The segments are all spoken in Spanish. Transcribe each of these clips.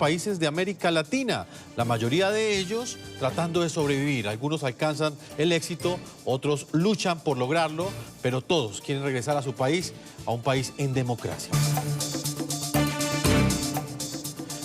países de América Latina, la mayoría de ellos tratando de sobrevivir. Algunos alcanzan el éxito, otros luchan por lograrlo, pero todos quieren regresar a su país, a un país en democracia.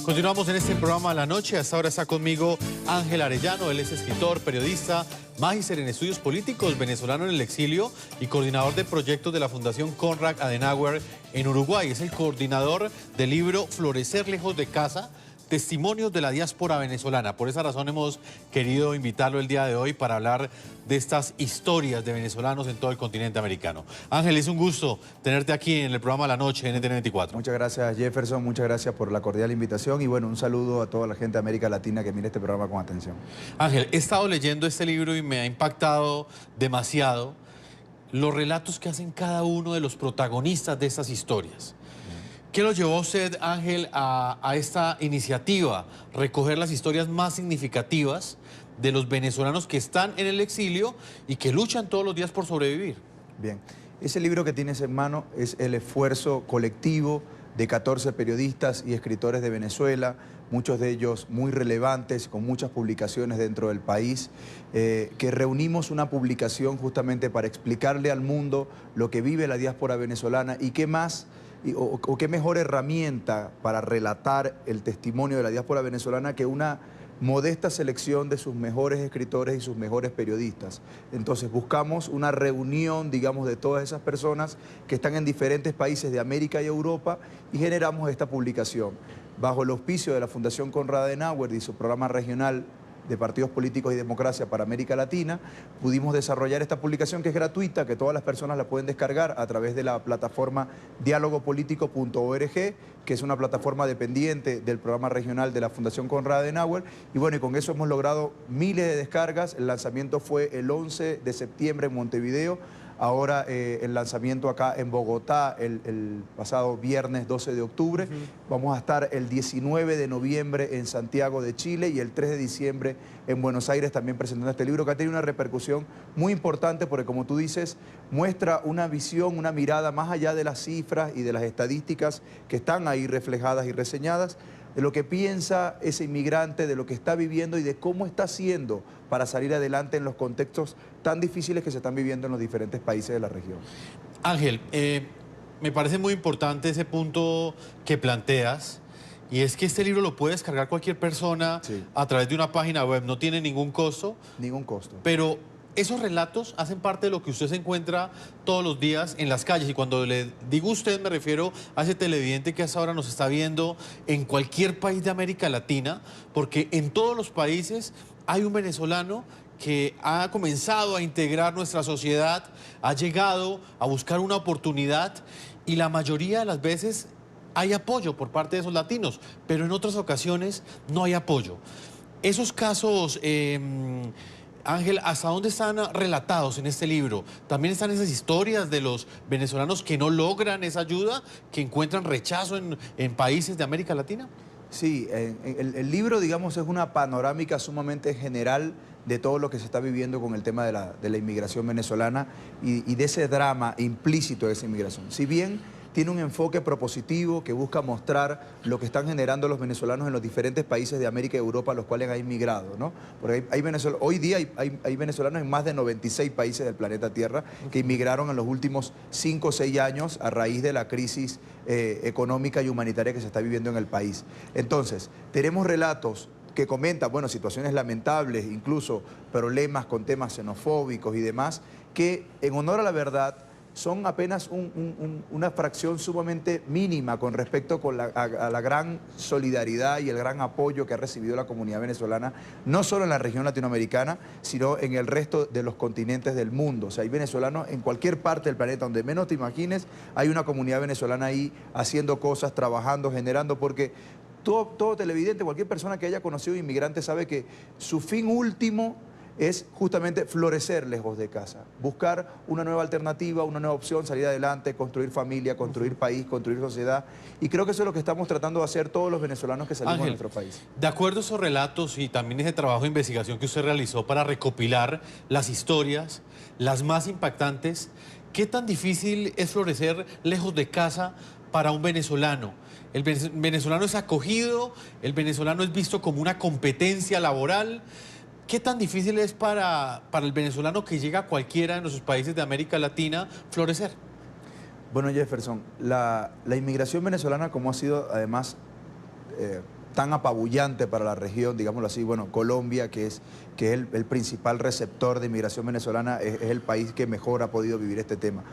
Continuamos en este programa a la noche. Hasta ahora está conmigo Ángel Arellano. Él es escritor, periodista, magíster en estudios políticos, venezolano en el exilio y coordinador de proyectos de la Fundación Konrad Adenauer en Uruguay. Es el coordinador del libro Florecer lejos de casa, testimonios de la diáspora venezolana. Por esa razón hemos querido invitarlo el día de hoy para hablar de estas historias de venezolanos en todo el continente americano. Ángel, es un gusto tenerte aquí en el programa La Noche en NTN 24. Muchas gracias, Jefferson, muchas gracias por la cordial invitación y bueno, un saludo a toda la gente de América Latina que mira este programa con atención. Ángel, he estado leyendo este libro y me ha impactado demasiado los relatos que hacen cada uno de los protagonistas de estas historias. ¿Qué lo llevó a usted, Ángel, a esta iniciativa? Recoger las historias más significativas de los venezolanos que están en el exilio y que luchan todos los días por sobrevivir. Bien, ese libro que tienes en mano es el esfuerzo colectivo de 14 periodistas y escritores de Venezuela, muchos de ellos muy relevantes, con muchas publicaciones dentro del país, que reunimos una publicación justamente para explicarle al mundo lo que vive la diáspora venezolana y qué más... O qué mejor herramienta para relatar el testimonio de la diáspora venezolana que una modesta selección de sus mejores escritores y sus mejores periodistas. Entonces buscamos una reunión, digamos, de todas esas personas que están en diferentes países de América y Europa y generamos esta publicación. Bajo el auspicio de la Fundación Konrad Adenauer y su programa regional de partidos políticos y democracia para América Latina, pudimos desarrollar esta publicación que es gratuita, que todas las personas la pueden descargar a través de la plataforma dialogopolitico.org, que es una plataforma dependiente del programa regional de la Fundación Konrad Adenauer, y bueno, y con eso hemos logrado miles de descargas. El lanzamiento fue el 11 de septiembre en Montevideo, ahora el lanzamiento acá en Bogotá el pasado viernes 12 de octubre. Vamos a estar el 19 de noviembre en Santiago de Chile y el 3 de diciembre en Buenos Aires también presentando este libro que ha tenido una repercusión muy importante porque, como tú dices, muestra una visión, una mirada más allá de las cifras y de las estadísticas que están ahí reflejadas y reseñadas, de lo que piensa ese inmigrante, de lo que está viviendo y de cómo está haciendo para salir adelante en los contextos tan difíciles que se están viviendo en los diferentes países de la región. Ángel, me parece muy importante ese punto que planteas, y es que este libro lo puede descargar cualquier persona a través de una página web, no tiene ningún costo. Ningún costo. Pero esos relatos hacen parte de lo que usted se encuentra todos los días en las calles. Y cuando le digo usted, me refiero a ese televidente que hasta ahora nos está viendo en cualquier país de América Latina, porque en todos los países hay un venezolano que ha comenzado a integrar nuestra sociedad, ha llegado a buscar una oportunidad y la mayoría de las veces hay apoyo por parte de esos latinos, pero en otras ocasiones no hay apoyo. Esos casos... Ángel, ¿hasta dónde están relatados en este libro? ¿También están esas historias de los venezolanos que no logran esa ayuda, que encuentran rechazo en países de América Latina? Sí, el libro, digamos, es una panorámica sumamente general de todo lo que se está viviendo con el tema de la inmigración venezolana y de ese drama implícito de esa inmigración. Si bien tiene un enfoque propositivo que busca mostrar lo que están generando los venezolanos en los diferentes países de América y Europa a los cuales han inmigrado, ¿no? Porque hoy día hay venezolanos en más de 96 países del planeta Tierra que inmigraron en los últimos 5 o 6 años a raíz de la crisis económica y humanitaria que se está viviendo en el país. Entonces, tenemos relatos que comentan, bueno, situaciones lamentables, incluso problemas con temas xenofóbicos y demás, que en honor a la verdad son apenas una fracción sumamente mínima con respecto a la gran solidaridad y el gran apoyo que ha recibido la comunidad venezolana, no solo en la región latinoamericana, sino en el resto de los continentes del mundo. O sea, hay venezolanos en cualquier parte del planeta, donde menos te imagines, hay una comunidad venezolana ahí haciendo cosas, trabajando, generando, porque todo televidente, cualquier persona que haya conocido inmigrantes sabe que su fin último es justamente florecer lejos de casa, buscar una nueva alternativa, una nueva opción, salir adelante, construir familia, construir país, construir sociedad. Y creo que eso es lo que estamos tratando de hacer todos los venezolanos que salimos de nuestro país. De acuerdo a esos relatos y también ese trabajo de investigación que usted realizó para recopilar las historias, las más impactantes, ¿qué tan difícil es florecer lejos de casa para un venezolano? el venezolano es acogido, el venezolano es visto como una competencia laboral. ¿Qué tan difícil es para el venezolano que llega a cualquiera de nuestros países de América Latina florecer? Bueno, Jefferson, la inmigración venezolana, como ha sido además tan apabullante para la región, digámoslo así, bueno, Colombia, que es el principal receptor de inmigración venezolana, es el país que mejor ha podido vivir este tema.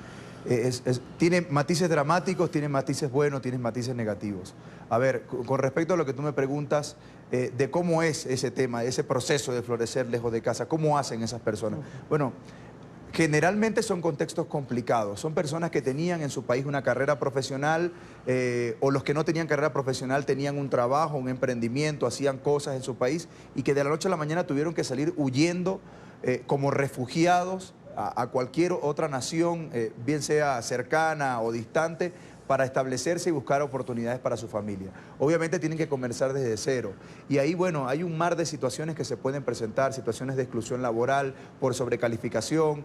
Tiene matices dramáticos, tiene matices buenos, tiene matices negativos. A ver, con respecto a lo que tú me preguntas de cómo es ese tema, ese proceso de florecer lejos de casa, ¿cómo hacen esas personas? Bueno, generalmente son contextos complicados, son personas que tenían en su país una carrera profesional o los que no tenían carrera profesional tenían un trabajo, un emprendimiento, hacían cosas en su país y que de la noche a la mañana tuvieron que salir huyendo como refugiados a cualquier otra nación, bien sea cercana o distante, para establecerse y buscar oportunidades para su familia. Obviamente tienen que comenzar desde cero. Y ahí, bueno, hay un mar de situaciones que se pueden presentar, situaciones de exclusión laboral, por sobrecalificación.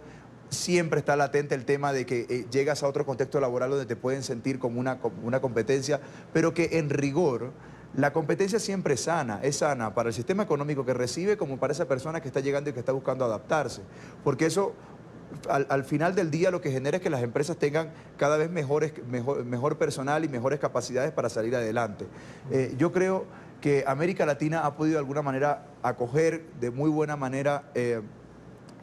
Siempre está latente el tema de que llegas a otro contexto laboral donde te pueden sentir como una competencia, pero que en rigor la competencia siempre es sana para el sistema económico que recibe como para esa persona que está llegando y que está buscando adaptarse. Porque eso al final del día lo que genera es que las empresas tengan cada vez mejor personal y mejores capacidades para salir adelante. Yo creo que América Latina ha podido de alguna manera acoger de muy buena manera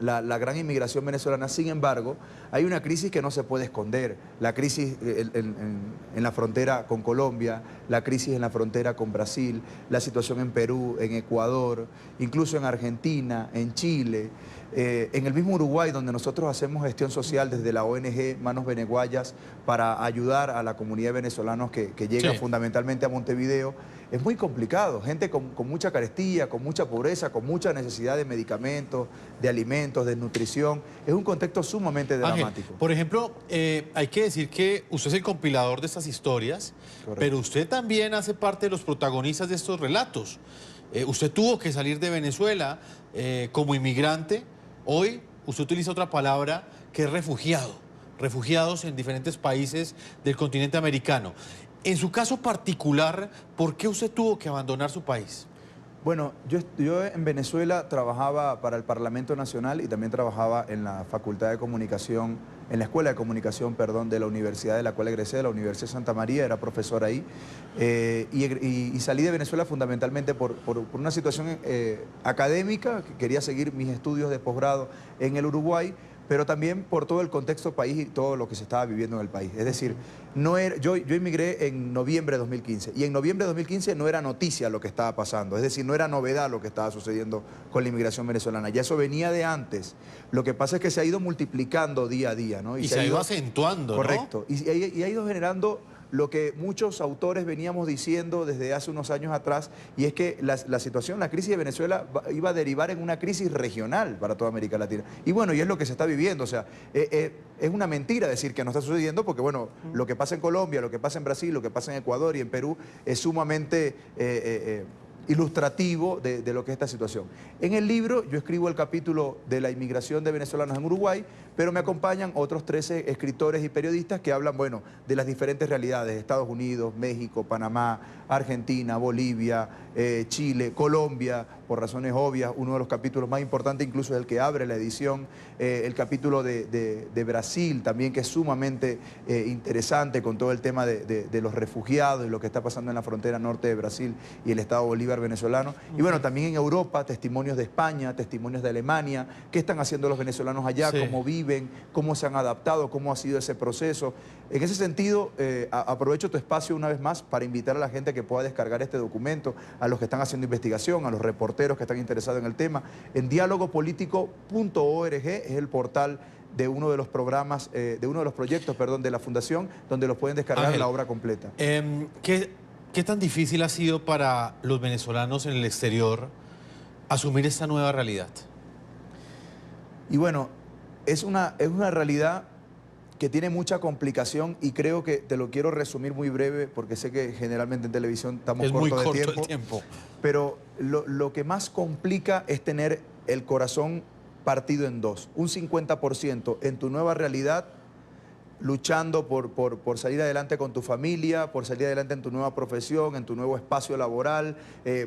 la gran inmigración venezolana. Sin embargo, hay una crisis que no se puede esconder. La crisis en la frontera con Colombia, la crisis en la frontera con Brasil, la situación en Perú, en Ecuador, incluso en Argentina, en Chile, en el mismo Uruguay, donde nosotros hacemos gestión social desde la ONG Manos Beneguayas para ayudar a la comunidad de venezolanos que llega fundamentalmente a Montevideo. Es muy complicado, gente con mucha carestía, con mucha pobreza, con mucha necesidad de medicamentos, de alimentos, de nutrición. Es un contexto sumamente dramático. Ángel, por ejemplo, hay que decir que usted es el compilador de estas historias, pero usted también hace parte de los protagonistas de estos relatos. Usted tuvo que salir de Venezuela como inmigrante. Hoy usted utiliza otra palabra que es refugiado. Refugiados en diferentes países del continente americano. En su caso particular, ¿por qué usted tuvo que abandonar su país? Bueno, yo en Venezuela trabajaba para el Parlamento Nacional y también trabajaba en la Facultad de Comunicación, en la Escuela de Comunicación, perdón, de la universidad de la cual egresé, de la Universidad de Santa María, era profesor ahí. Y salí de Venezuela fundamentalmente por una situación académica, que quería seguir mis estudios de posgrado en el Uruguay, pero también por todo el contexto país y todo lo que se estaba viviendo en el país. Es decir, yo inmigré en noviembre de 2015 y en noviembre de 2015 no era noticia lo que estaba pasando, es decir, no era novedad lo que estaba sucediendo con la inmigración venezolana, ya eso venía de antes. Lo que pasa es que se ha ido multiplicando día a día, ¿no? Y se ha ido acentuando, correcto, ¿no? Y ha ido generando lo que muchos autores veníamos diciendo desde hace unos años atrás, y es que la situación, la crisis de Venezuela iba a derivar en una crisis regional para toda América Latina. Y bueno, y es lo que se está viviendo, o sea, es una mentira decir que no está sucediendo, porque bueno, lo que pasa en Colombia, lo que pasa en Brasil, lo que pasa en Ecuador y en Perú es sumamente ilustrativo de lo que es esta situación. En el libro yo escribo el capítulo de la inmigración de venezolanos en Uruguay, pero me acompañan otros 13 escritores y periodistas que hablan, bueno, de las diferentes realidades, Estados Unidos, México, Panamá, Argentina, Bolivia, Chile, Colombia, por razones obvias. Uno de los capítulos más importantes incluso es el que abre la edición, el capítulo de Brasil también, que es sumamente interesante con todo el tema de los refugiados y lo que está pasando en la frontera norte de Brasil y el Estado Bolívar venezolano. Y bueno, también en Europa, testimonios de España, testimonios de Alemania, qué están haciendo los venezolanos allá, cómo viven, cómo se han adaptado, cómo ha sido ese proceso. En ese sentido, aprovecho tu espacio una vez más para invitar a la gente que pueda descargar este documento, a los que están haciendo investigación, a los reporteros que están interesados en el tema. En dialogopolitico.org es el portal de uno de los programas, de uno de los proyectos, perdón, de la Fundación, donde los pueden descargar Ángel, la obra completa. ¿Qué tan difícil ha sido para los venezolanos en el exterior asumir esta nueva realidad? Y bueno, es una realidad que tiene mucha complicación y creo que te lo quiero resumir muy breve porque sé que generalmente en televisión estamos cortos de tiempo. Pero lo que más complica es tener el corazón partido en dos. Un 50% en tu nueva realidad luchando por salir adelante con tu familia, por salir adelante en tu nueva profesión, en tu nuevo espacio laboral,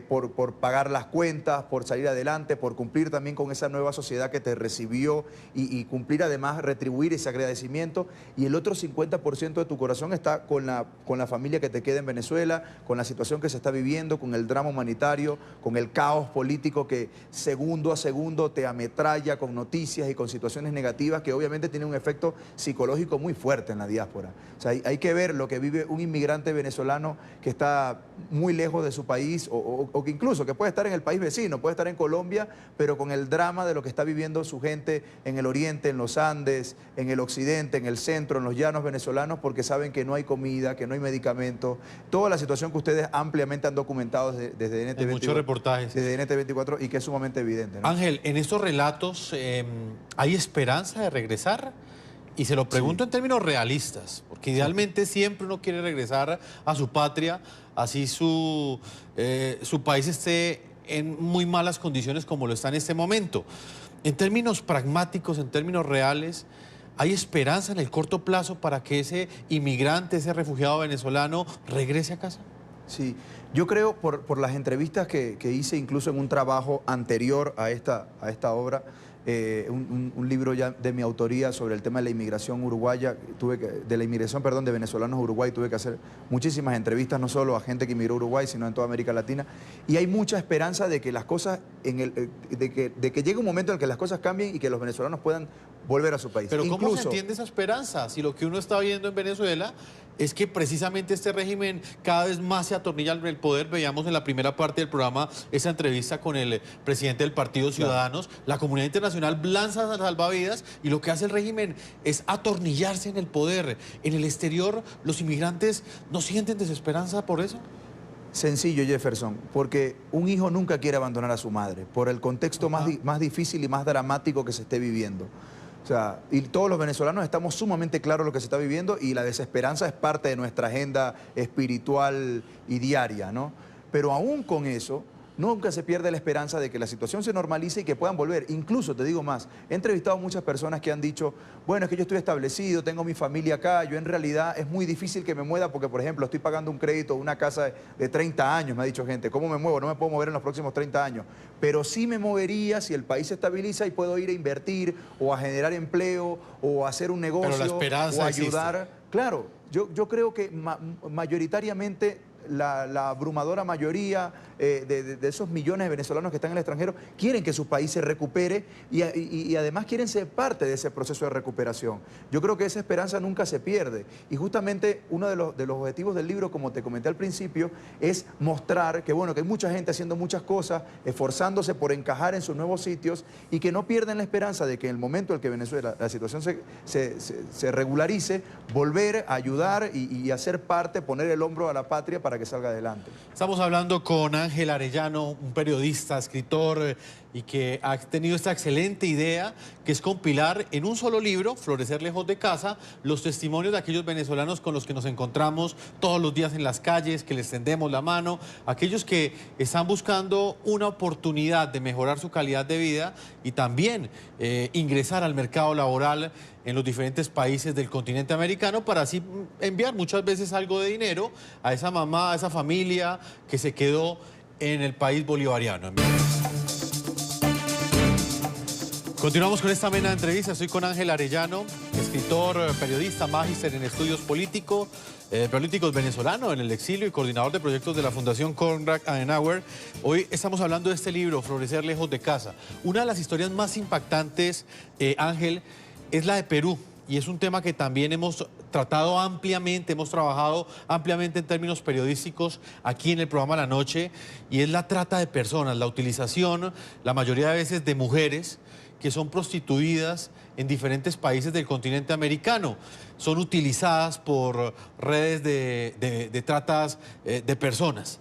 por pagar las cuentas, por salir adelante, por cumplir también con esa nueva sociedad que te recibió y cumplir además, retribuir ese agradecimiento. Y el otro 50% de tu corazón está con la familia que te queda en Venezuela, con la situación que se está viviendo, con el drama humanitario, con el caos político que segundo a segundo te ametralla con noticias y con situaciones negativas que obviamente tienen un efecto psicológico muy fuerte en la diáspora. O sea, hay que ver lo que vive un inmigrante venezolano que está muy lejos de su país o que incluso que puede estar en el país vecino, puede estar en Colombia, pero con el drama de lo que está viviendo su gente en el oriente, en los Andes, en el occidente, en el centro, en los llanos venezolanos, porque saben que no hay comida, que no hay medicamentos. Toda la situación que ustedes ampliamente han documentado desde NT24. Muchos reportajes. Desde NT24 y que es sumamente evidente, ¿no? Ángel, en estos relatos, ¿hay esperanza de regresar? Y se lo pregunto en términos realistas, porque idealmente siempre uno quiere regresar a su patria, así su país esté en muy malas condiciones como lo está en este momento. En términos pragmáticos, en términos reales, ¿hay esperanza en el corto plazo para que ese inmigrante, ese refugiado venezolano regrese a casa? Sí, yo creo por las entrevistas que hice incluso en un trabajo anterior a esta obra, un libro ya de mi autoría sobre el tema de la inmigración uruguaya, de venezolanos a Uruguay, tuve que hacer muchísimas entrevistas, no solo a gente que emigró a Uruguay, sino en toda América Latina, y hay mucha esperanza de que las cosas, de que llegue un momento en el que las cosas cambien y que los venezolanos puedan volver a su país. Pero ¿cómo se entiende esa esperanza? Si lo que uno está viendo en Venezuela es que precisamente este régimen cada vez más se atornilla en el poder. Veíamos en la primera parte del programa esa entrevista con el presidente del Partido Ciudadanos. Claro. La comunidad internacional lanza salvavidas y lo que hace el régimen es atornillarse en el poder. En el exterior, ¿los inmigrantes no sienten desesperanza por eso? Sencillo, Jefferson, porque un hijo nunca quiere abandonar a su madre, por el contexto más difícil y más dramático que se esté viviendo. O sea, y todos los venezolanos estamos sumamente claros de lo que se está viviendo y la desesperanza es parte de nuestra agenda espiritual y diaria, ¿no? Pero aún con eso, nunca se pierde la esperanza de que la situación se normalice y que puedan volver. Incluso, te digo más, he entrevistado a muchas personas que han dicho, bueno, es que yo estoy establecido, tengo mi familia acá, yo en realidad es muy difícil que me mueva porque, por ejemplo, estoy pagando un crédito, una casa de 30 años, me ha dicho gente. ¿Cómo me muevo? No me puedo mover en los próximos 30 años. Pero sí me movería si el país se estabiliza y puedo ir a invertir o a generar empleo o a hacer un negocio. Pero la esperanza o ayudar. existe. Claro, yo creo que mayoritariamente la abrumadora mayoría de esos millones de venezolanos que están en el extranjero quieren que su país se recupere y además quieren ser parte de ese proceso de recuperación. Yo creo que esa esperanza nunca se pierde y justamente uno de los objetivos del libro, como te comenté al principio, es mostrar que, bueno, que hay mucha gente haciendo muchas cosas, esforzándose por encajar en sus nuevos sitios y que no pierden la esperanza de que en el momento en que Venezuela, la situación se regularice, volver a ayudar y hacer parte, poner el hombro a la patria para que salga adelante. Estamos hablando con Ángel Arellano, un periodista, escritor y que ha tenido esta excelente idea que es compilar en un solo libro, Florecer lejos de casa, los testimonios de aquellos venezolanos con los que nos encontramos todos los días en las calles, que les tendemos la mano, aquellos que están buscando una oportunidad de mejorar su calidad de vida y también ingresar al mercado laboral en los diferentes países del continente americano para así enviar muchas veces algo de dinero a esa mamá, a esa familia que se quedó en el país bolivariano. Continuamos con esta amena entrevista. Estoy con Ángel Arellano, escritor, periodista, magíster en estudios políticos venezolano en el exilio y coordinador de proyectos de la Fundación Konrad Adenauer. Hoy estamos hablando de este libro, Florecer lejos de casa. Una de las historias más impactantes, Ángel, es la de Perú. Y es un tema que también hemos tratado ampliamente, hemos trabajado ampliamente en términos periodísticos aquí en el programa La Noche, y es la trata de personas, la utilización, la mayoría de veces de mujeres que son prostituidas en diferentes países del continente americano. Son utilizadas por redes de tratas de personas.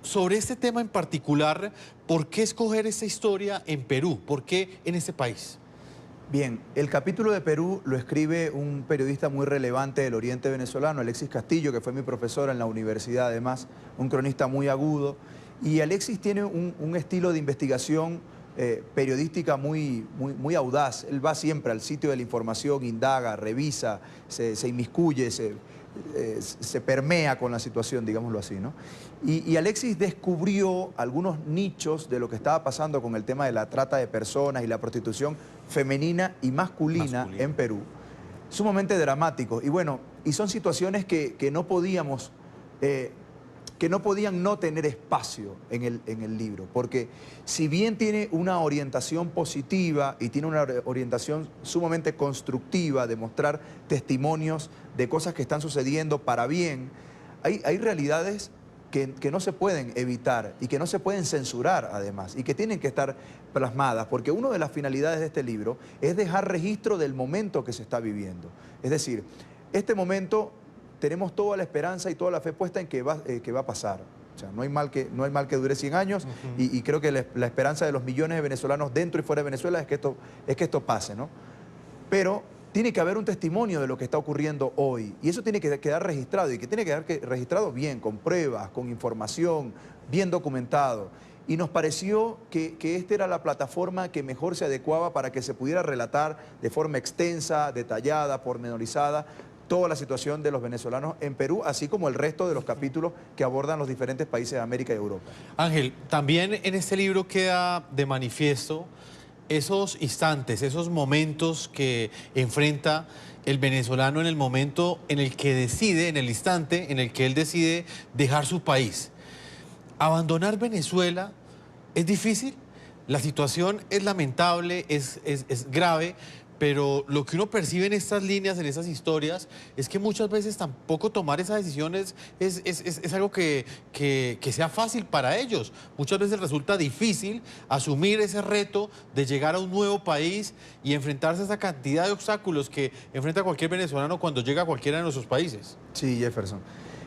Sobre este tema en particular, ¿por qué escoger esta historia en Perú? ¿Por qué en este país? Bien, el capítulo de Perú lo escribe un periodista muy relevante del oriente venezolano, Alexis Castillo, que fue mi profesor en la universidad, además, un cronista muy agudo. Y Alexis tiene un estilo de investigación periodística muy audaz. Él va siempre al sitio de la información, indaga, revisa, se inmiscuye, se permea con la situación, digámoslo así, ¿no? Y Alexis descubrió algunos nichos de lo que estaba pasando con el tema de la trata de personas y la prostitución femenina y masculina en Perú, sumamente dramáticos. Y bueno, y son situaciones que no podíamos, que no podían no tener espacio en el libro, porque si bien tiene una orientación positiva y tiene una orientación sumamente constructiva de mostrar testimonios de cosas que están sucediendo para bien, hay realidades que no se pueden evitar y que no se pueden censurar además y que tienen que estar plasmadas, porque una de las finalidades de este libro es dejar registro del momento que se está viviendo. Es decir, este momento tenemos toda la esperanza y toda la fe puesta en que va a pasar. O sea, no hay mal que dure 100 años y creo que la esperanza de los millones de venezolanos dentro y fuera de Venezuela es que esto pase, ¿no? Pero tiene que haber un testimonio de lo que está ocurriendo hoy y eso tiene que quedar registrado y que tiene que quedar registrado bien, con pruebas, con información, bien documentado. Y nos pareció que esta era la plataforma que mejor se adecuaba para que se pudiera relatar de forma extensa, detallada, pormenorizada, toda la situación de los venezolanos en Perú, así como el resto de los capítulos que abordan los diferentes países de América y Europa. Ángel, también en este libro queda de manifiesto esos instantes, esos momentos que enfrenta el venezolano en el momento en el que decide, en el instante en el que él decide dejar su país. Abandonar Venezuela es difícil, la situación es lamentable, es grave, pero lo que uno percibe en estas líneas, en esas historias, es que muchas veces tampoco tomar esa decisión es algo que sea fácil para ellos. Muchas veces resulta difícil asumir ese reto de llegar a un nuevo país y enfrentarse a esa cantidad de obstáculos que enfrenta cualquier venezolano cuando llega a cualquiera de nuestros países. Sí, Jefferson.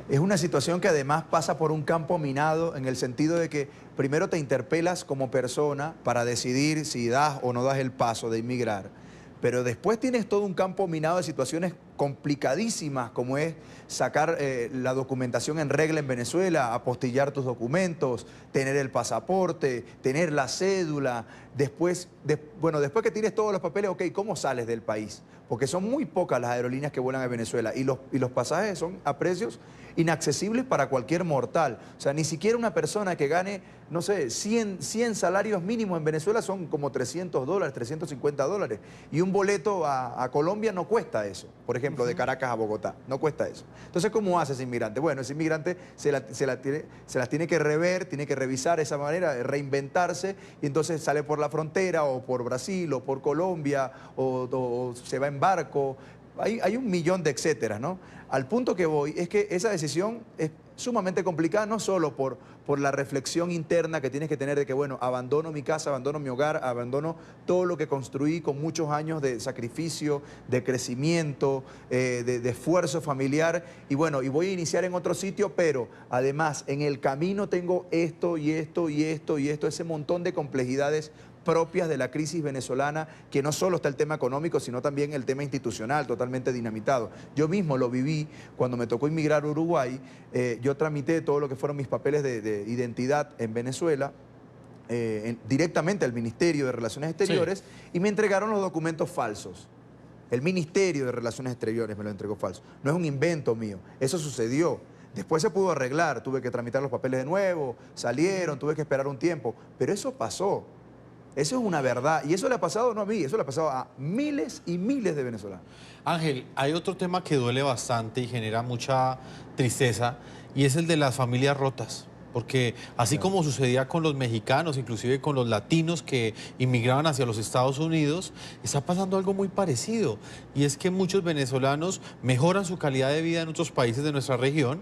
Es una situación que además pasa por un campo minado en el sentido de que primero te interpelas como persona para decidir si das o no das el paso de inmigrar. Pero después tienes todo un campo minado de situaciones complicadísimas, como es sacar la documentación en regla en Venezuela, apostillar tus documentos, tener el pasaporte, tener la cédula. Después que tienes todos los papeles, ok, ¿cómo sales del país? Porque son muy pocas las aerolíneas que vuelan a Venezuela y los pasajes son a precios inaccesibles para cualquier mortal. O sea, ni siquiera una persona que gane, no sé, 100 salarios mínimos en Venezuela son como $300, $350. Y un boleto a Colombia no cuesta eso. Por ejemplo, de Caracas a Bogotá, no cuesta eso. Entonces, ¿cómo hace ese inmigrante? Bueno, ese inmigrante se las tiene que rever, tiene que revisar de esa manera, reinventarse, y entonces sale por la frontera, o por Brasil, o por Colombia, o se va en barco. Hay un millón de etcéteras, ¿no? Al punto que voy es que esa decisión es sumamente complicada, no solo por la reflexión interna que tienes que tener de que, bueno, abandono mi casa, abandono mi hogar, abandono todo lo que construí con muchos años de sacrificio, de crecimiento, de esfuerzo familiar, y bueno, y voy a iniciar en otro sitio, pero además en el camino tengo esto y esto y esto y esto, ese montón de complejidades propias de la crisis venezolana, que no solo está el tema económico, sino también el tema institucional, totalmente dinamitado. Yo mismo lo viví cuando me tocó inmigrar a Uruguay. Yo tramité todo lo que fueron mis papeles de identidad en Venezuela, directamente al Ministerio de Relaciones Exteriores, sí, y me entregaron los documentos falsos. El Ministerio de Relaciones Exteriores me lo entregó falso. No es un invento mío, eso sucedió. Después se pudo arreglar, tuve que tramitar los papeles de nuevo, salieron, tuve que esperar un tiempo, pero eso pasó. Eso es una verdad, y eso le ha pasado no a mí, eso le ha pasado a miles y miles de venezolanos. Ángel, hay otro tema que duele bastante y genera mucha tristeza, y es el de las familias rotas. Porque así como sucedía con los mexicanos, inclusive con los latinos que inmigraban hacia los Estados Unidos, está pasando algo muy parecido. Y es que muchos venezolanos mejoran su calidad de vida en otros países de nuestra región,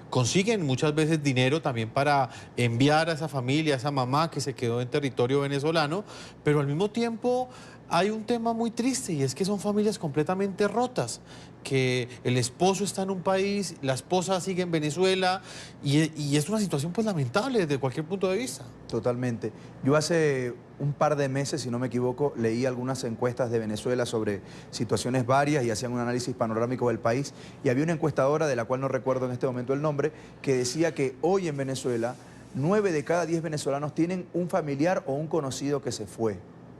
consiguen muchas veces dinero también para enviar a esa familia, a esa mamá que se quedó en territorio venezolano, pero al mismo tiempo hay un tema muy triste y es que son familias completamente rotas, que el esposo está en un país, la esposa sigue en Venezuela y es una situación pues lamentable desde cualquier punto de vista. Totalmente. Yo hace un par de meses, si no me equivoco, leí algunas encuestas de Venezuela sobre situaciones varias y hacían un análisis panorámico del país, y había una encuestadora, de la cual no recuerdo en este momento el nombre, que decía que hoy en Venezuela 9 de cada 10 venezolanos tienen un familiar o un conocido que se fue.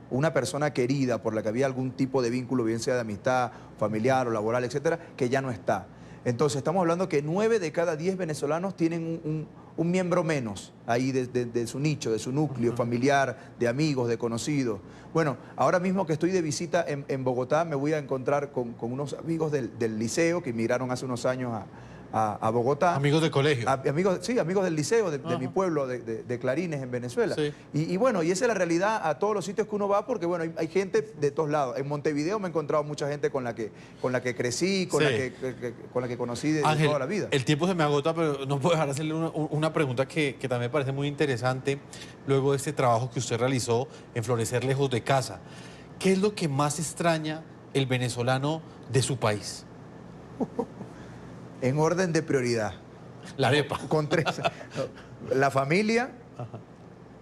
Una persona querida por la que había algún tipo de vínculo, bien sea de amistad, familiar o laboral, etcétera, que ya no está. Entonces, estamos hablando que 9 de cada 10 venezolanos tienen un miembro menos ahí de su nicho, de su núcleo familiar, de amigos, de conocidos. Bueno, ahora mismo que estoy de visita en Bogotá, me voy a encontrar con unos amigos del liceo que emigraron hace unos años a Bogotá. Amigos de colegio. Sí, amigos del liceo, de mi pueblo, de Clarines, en Venezuela. Sí. Y bueno, y esa es la realidad a todos los sitios que uno va, porque bueno, hay gente de todos lados. En Montevideo me he encontrado mucha gente con la que crecí, con la que conocí de Ángel, toda la vida. el tiempo se me agota, pero no puedo dejar de hacerle una pregunta que también me parece muy interesante luego de este trabajo que usted realizó en Florecer Lejos de Casa. ¿Qué es lo que más extraña el venezolano de su país? En orden de prioridad. La arepa. Con 3. La familia,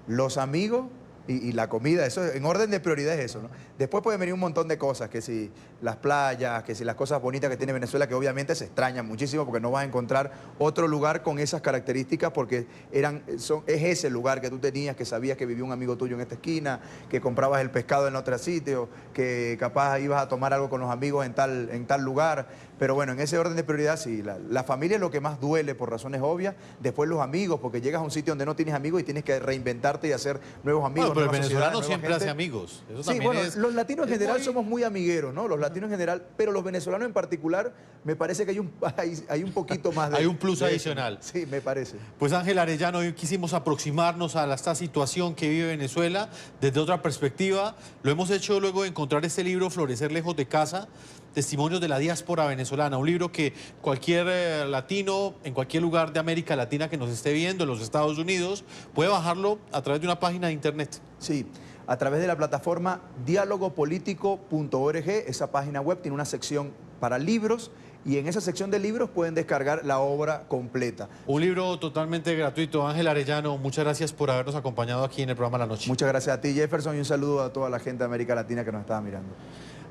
los amigos y la comida. Eso en orden de prioridad es eso, ¿no? Después pueden venir un montón de cosas, que si las playas, que si las cosas bonitas que tiene Venezuela, que obviamente se extrañan muchísimo porque no vas a encontrar otro lugar con esas características, porque es ese lugar que tú tenías, que sabías que vivía un amigo tuyo en esta esquina, que comprabas el pescado en otro sitio, que capaz ibas a tomar algo con los amigos en tal lugar. Pero bueno, en ese orden de prioridad sí, la familia es lo que más duele por razones obvias, después los amigos, porque llegas a un sitio donde no tienes amigos y tienes que reinventarte y hacer nuevos amigos. Bueno, pero el venezolano siempre hace amigos. Eso sí, bueno, los latinos en general somos muy amigueros, ¿no? Los latinos en general, pero los venezolanos en particular, me parece que hay un poquito más de... Hay un plus adicional. Sí, me parece. Pues Ángel Arellano, hoy quisimos aproximarnos a esta situación que vive Venezuela desde otra perspectiva. Lo hemos hecho luego de encontrar este libro, Florecer Lejos de Casa, Testimonios de la diáspora venezolana, un libro que cualquier latino en cualquier lugar de América Latina que nos esté viendo, en los Estados Unidos, puede bajarlo a través de una página de internet. Sí, a través de la plataforma dialogopolitico.org. Esa página web tiene una sección para libros y en esa sección de libros pueden descargar la obra completa. Un libro totalmente gratuito. Ángel Arellano, muchas gracias por habernos acompañado aquí en el programa La Noche. Muchas gracias a ti, Jefferson, y un saludo a toda la gente de América Latina que nos estaba mirando.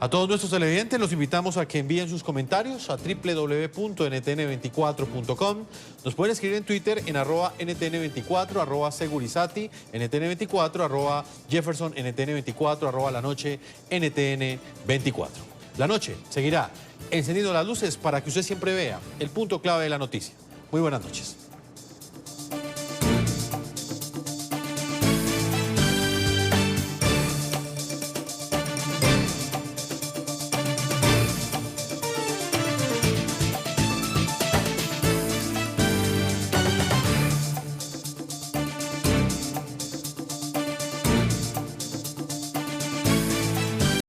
A todos nuestros televidentes los invitamos a que envíen sus comentarios a www.ntn24.com. Nos pueden escribir en Twitter en @ntn24, @segurizati, ntn24, @jefferson, ntn24, La Noche, ntn24. La Noche seguirá encendiendo las luces para que usted siempre vea el punto clave de la noticia. Muy buenas noches.